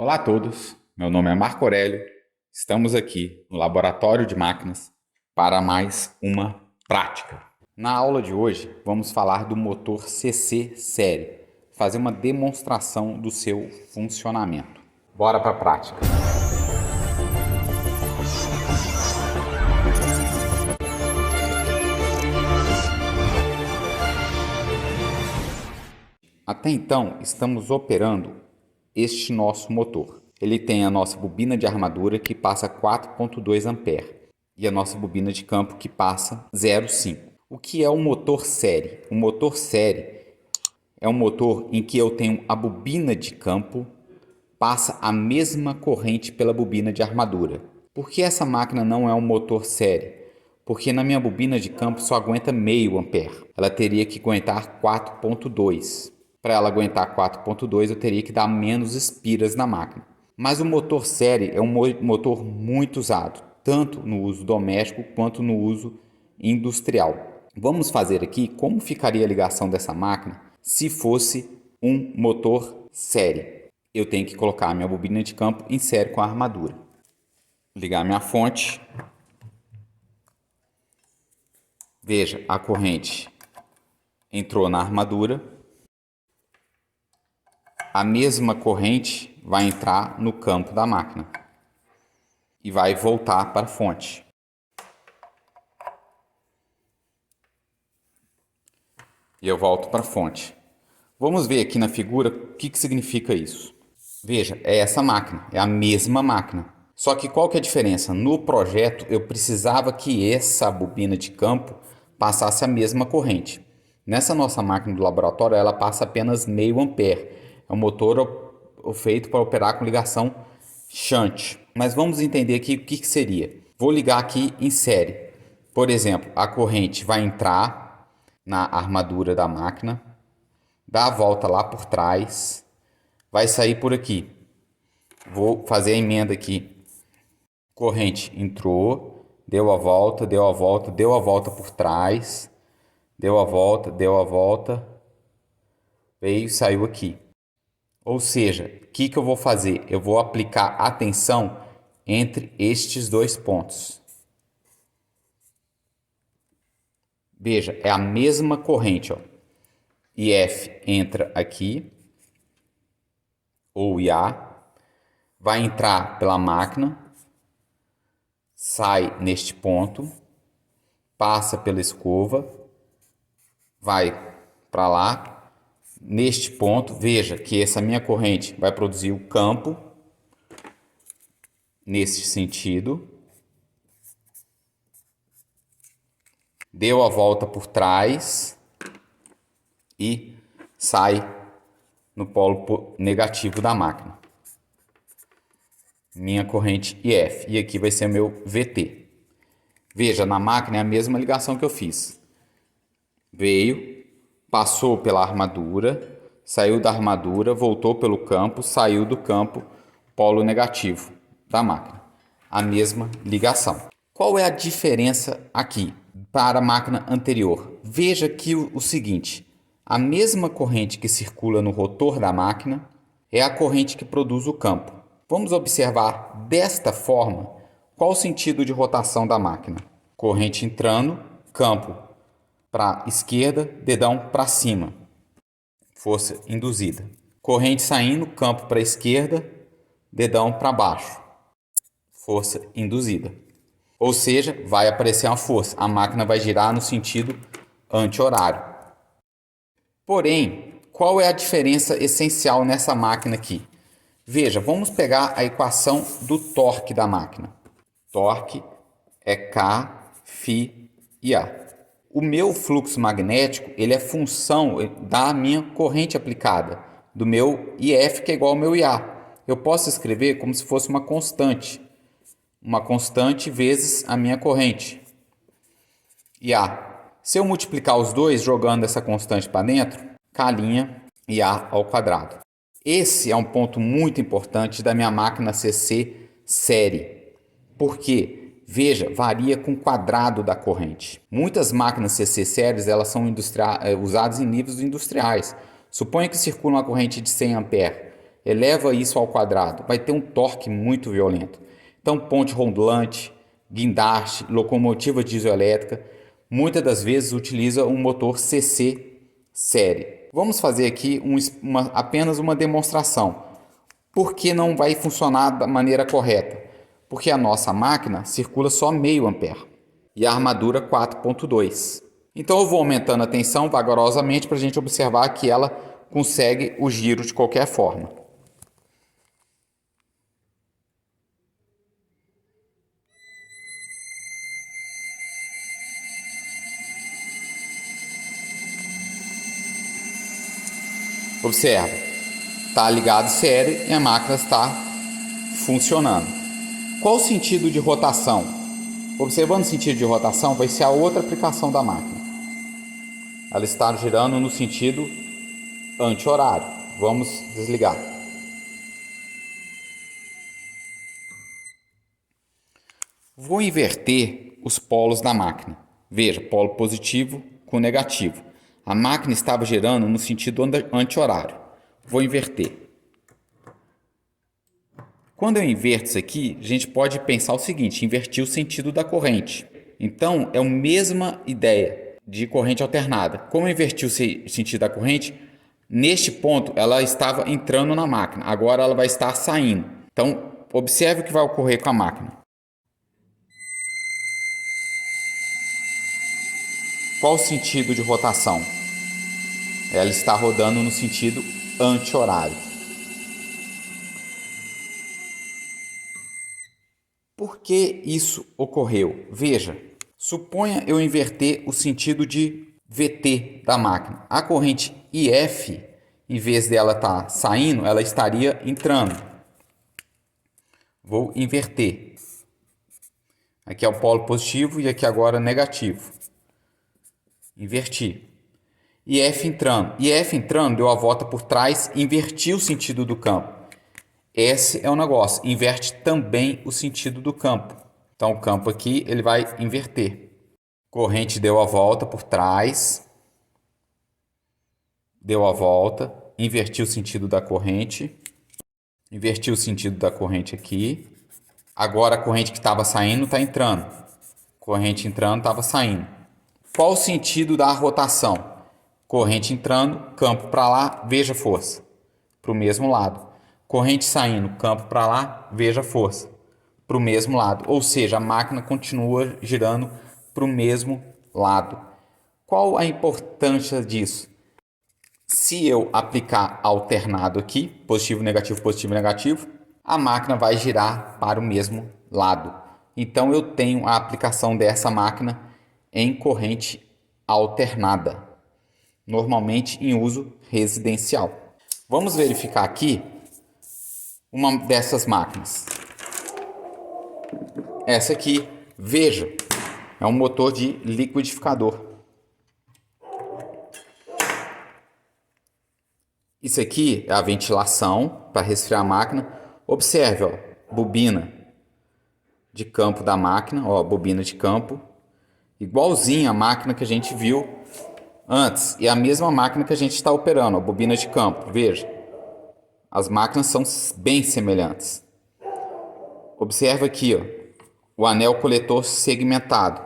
Olá a todos, meu nome é Marco Aurélio, estamos aqui no Laboratório de Máquinas para mais uma prática. Na aula de hoje vamos falar do motor CC série, fazer uma demonstração do seu funcionamento. Bora para a prática! Até então estamos operando este nosso motor. Ele tem a nossa bobina de armadura que passa 4,2 A e a nossa bobina de campo que passa 0,5. O que é o motor série? O motor série é um motor em que eu tenho a bobina de campo passa a mesma corrente pela bobina de armadura. Por que essa máquina não é um motor série? Porque na minha bobina de campo só aguenta meio ampere. Ela teria que aguentar 4,2. Para ela aguentar 4,2 eu teria que dar menos espiras na máquina. Mas o motor série é um motor muito usado, tanto no uso doméstico quanto no uso industrial. Vamos fazer aqui como ficaria a ligação dessa máquina se fosse um motor série. Eu tenho que colocar a minha bobina de campo em série com a armadura. Ligar minha fonte. Veja, a corrente entrou na armadura. A mesma corrente vai entrar no campo da máquina e vai voltar para a fonte. E eu volto para a fonte. Vamos ver aqui na figura o que significa isso. Veja, é essa máquina, é a mesma máquina. Só que qual que é a diferença? No projeto eu precisava que essa bobina de campo passasse a mesma corrente. Nessa nossa máquina do laboratório ela passa apenas meio ampere. É um motor feito para operar com ligação shunt. Mas vamos entender aqui o que seria. Vou ligar aqui em série. Por exemplo, a corrente vai entrar na armadura da máquina, dar a volta lá por trás, vai sair por aqui. Vou fazer a emenda aqui. Corrente entrou, deu a volta, deu a volta, deu a volta por trás, deu a volta, veio e saiu aqui. Ou seja, o que eu vou fazer? Eu vou aplicar a tensão entre estes dois pontos. Veja, é a mesma corrente. Ó. IF entra aqui, ou IA, vai entrar pela máquina, sai neste ponto, passa pela escova, vai para lá. Neste ponto, veja que essa minha corrente vai produzir o campo nesse sentido. Deu a volta por trás e sai no polo negativo da máquina. Minha corrente IF. E aqui vai ser meu VT. Veja, na máquina é a mesma ligação que eu fiz. Veio, passou pela armadura, saiu da armadura, voltou pelo campo, saiu do campo, polo negativo da máquina. A mesma ligação. Qual é a diferença aqui para a máquina anterior? Veja aqui o seguinte, a mesma corrente que circula no rotor da máquina é a corrente que produz o campo. Vamos observar desta forma qual o sentido de rotação da máquina. Corrente entrando, campo para a esquerda, dedão para cima, força induzida. Corrente saindo, campo para a esquerda, dedão para baixo, força induzida. Ou seja, vai aparecer uma força, a máquina vai girar no sentido anti-horário. Porém, qual é a diferença essencial nessa máquina aqui? Veja, vamos pegar a equação do torque da máquina. Torque é K, Φ e A. O meu fluxo magnético ele é função da minha corrente aplicada, do meu IF que é igual ao meu IA. Eu posso escrever como se fosse uma constante vezes a minha corrente, IA. Se eu multiplicar os dois jogando essa constante para dentro, K' IA ao quadrado. Esse é um ponto muito importante da minha máquina CC série. Por quê? Veja, varia com o quadrado da corrente. Muitas máquinas CC séries elas são usadas em níveis industriais. Suponha que circula uma corrente de 100 A. eleva isso ao quadrado, vai ter um torque muito violento. Então, ponte rondulante, guindaste, locomotiva dieselétrica, muitas das vezes utiliza um motor CC série. Vamos fazer aqui apenas uma demonstração. Por que não vai funcionar da maneira correta? Porque a nossa máquina circula só meio ampere e a armadura 4.2. Então eu vou aumentando a tensão vagarosamente para a gente observar que ela consegue o giro de qualquer forma. Observa, está ligado sério e a máquina está funcionando. Qual o sentido de rotação? Observando o sentido de rotação, vai ser a outra aplicação da máquina. Ela está girando no sentido anti-horário. Vamos desligar. Vou inverter os polos da máquina. Veja, polo positivo com negativo. A máquina estava girando no sentido anti-horário. Vou inverter. Quando eu inverto isso aqui, a gente pode pensar o seguinte: invertir o sentido da corrente. Então, é a mesma ideia de corrente alternada. Como eu inverti o sentido da corrente, neste ponto ela estava entrando na máquina. Agora ela vai estar saindo. Então, observe o que vai ocorrer com a máquina. Qual o sentido de rotação? Ela está rodando no sentido anti-horário. Por que isso ocorreu? Veja, suponha eu inverter o sentido de VT da máquina. A corrente IF, em vez dela estar saindo, ela estaria entrando. Vou inverter. Aqui é o polo positivo e aqui agora negativo. Inverti. IF entrando. IF entrando, deu a volta por trás, inverti o sentido do campo. Esse é o negócio, inverte também o sentido do campo. Então o campo aqui ele vai inverter. Corrente deu a volta por trás, deu a volta, inverti o sentido da corrente, inverti o sentido da corrente aqui. Agora a corrente que estava saindo está entrando. Corrente entrando estava saindo. Qual o sentido da rotação? Corrente entrando, campo para lá, veja força. Para o mesmo lado. Corrente saindo, campo para lá, veja força. Para o mesmo lado. Ou seja, a máquina continua girando para o mesmo lado. Qual a importância disso? Se eu aplicar alternado aqui, positivo, negativo, a máquina vai girar para o mesmo lado. Então eu tenho a aplicação dessa máquina em corrente alternada, normalmente em uso residencial. Vamos verificar aqui uma dessas máquinas. Essa aqui, veja, é um motor de liquidificador. Isso aqui é a ventilação para resfriar a máquina. Observe, ó, bobina de campo da máquina, ó, bobina de campo, igualzinha a máquina que a gente viu antes, e a mesma máquina que a gente está operando, ó, bobina de campo, veja. As máquinas são bem semelhantes. Observe aqui, ó, o anel coletor segmentado.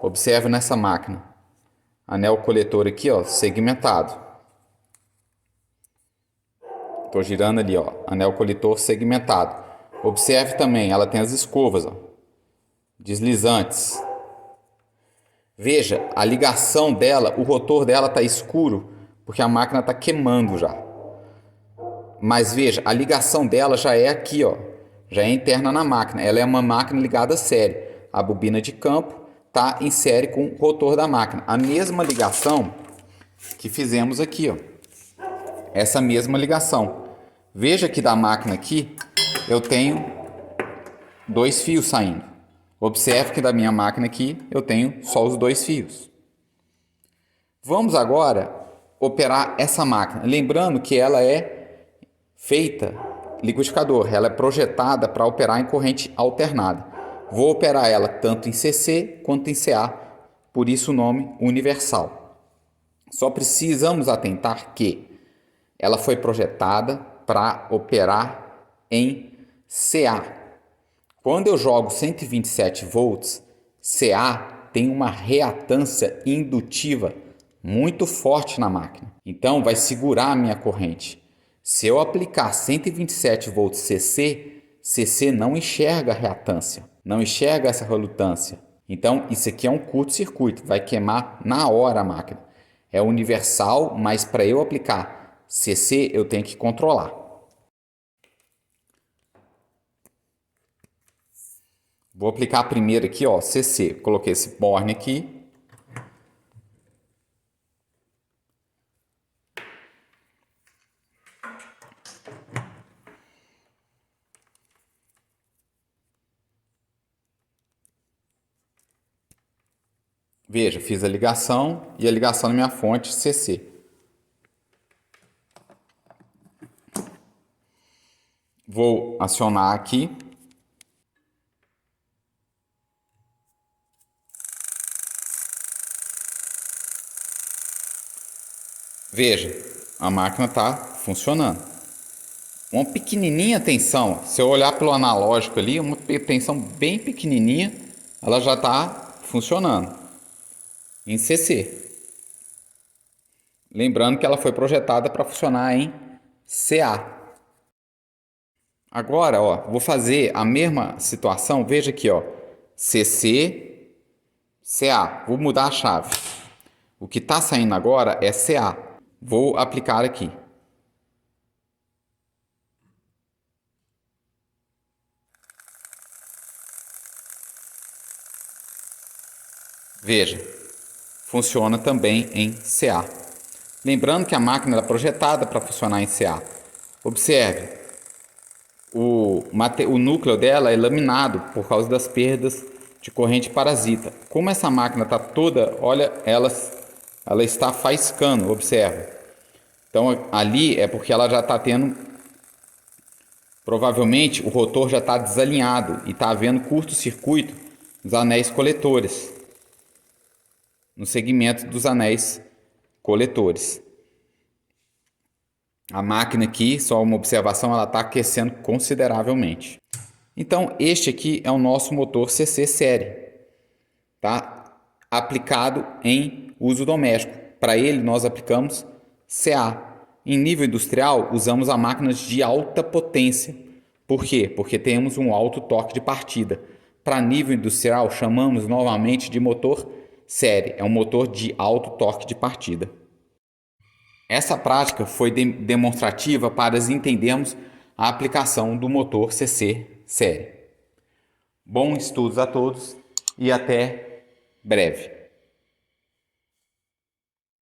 Observe nessa máquina. Anel coletor aqui, ó, segmentado. Estou girando ali, ó, anel coletor segmentado. Observe também, ela tem as escovas, ó, deslizantes. Veja, a ligação dela, o rotor dela está escuro porque a máquina está queimando já. Mas veja, a ligação dela já é aqui, ó, já é interna na máquina. Ela é uma máquina ligada a série. A bobina de campo está em série com o rotor da máquina. A mesma ligação que fizemos aqui, ó. Essa mesma ligação. Veja que da máquina aqui eu tenho 2 fios saindo. Observe que da minha máquina aqui eu tenho só os 2 fios. Vamos agora operar essa máquina. Lembrando que ela é feita liquidificador, ela é projetada para operar em corrente alternada. Vou operar ela tanto em CC quanto em CA, por isso o nome universal. Só precisamos atentar que ela foi projetada para operar em CA. Quando eu jogo 127 volts, CA tem uma reatância indutiva muito forte na máquina. Então vai segurar a minha corrente. Se eu aplicar 127 volts CC, CC não enxerga a reatância, não enxerga essa relutância. Então isso aqui é um curto-circuito, vai queimar na hora a máquina. É universal, mas para eu aplicar CC eu tenho que controlar. Vou aplicar primeiro aqui, ó, CC. Coloquei esse borne aqui. Veja, fiz a ligação e a ligação na minha fonte CC. Vou acionar aqui. Veja, a máquina está funcionando. Uma pequenininha tensão, se eu olhar pelo analógico ali, uma tensão bem pequenininha, ela já está funcionando em CC. Lembrando que ela foi projetada para funcionar em CA. Agora, ó, vou fazer a mesma situação, veja aqui, ó, CC, CA. Vou mudar a chave. O que está saindo agora é CA. Vou aplicar aqui. Veja, funciona também em CA. Lembrando que a máquina é projetada para funcionar em CA. Observe, o núcleo dela é laminado por causa das perdas de corrente parasita. Como essa máquina está toda, olha, ela está faiscando, observe. Então ali é porque ela já está tendo, provavelmente o rotor já está desalinhado e está havendo curto-circuito nos anéis coletores, no segmento dos anéis coletores. A máquina aqui, só uma observação, ela está aquecendo consideravelmente. Então este aqui é o nosso motor CC série, tá? Aplicado em uso doméstico. Para ele nós aplicamos CA. Em nível industrial usamos a máquinas de alta potência. Por quê? Porque temos um alto torque de partida. Para nível industrial chamamos novamente de motor série. É um motor de alto torque de partida. Essa prática foi demonstrativa para entendermos a aplicação do motor CC série. Bons estudos a todos e até breve.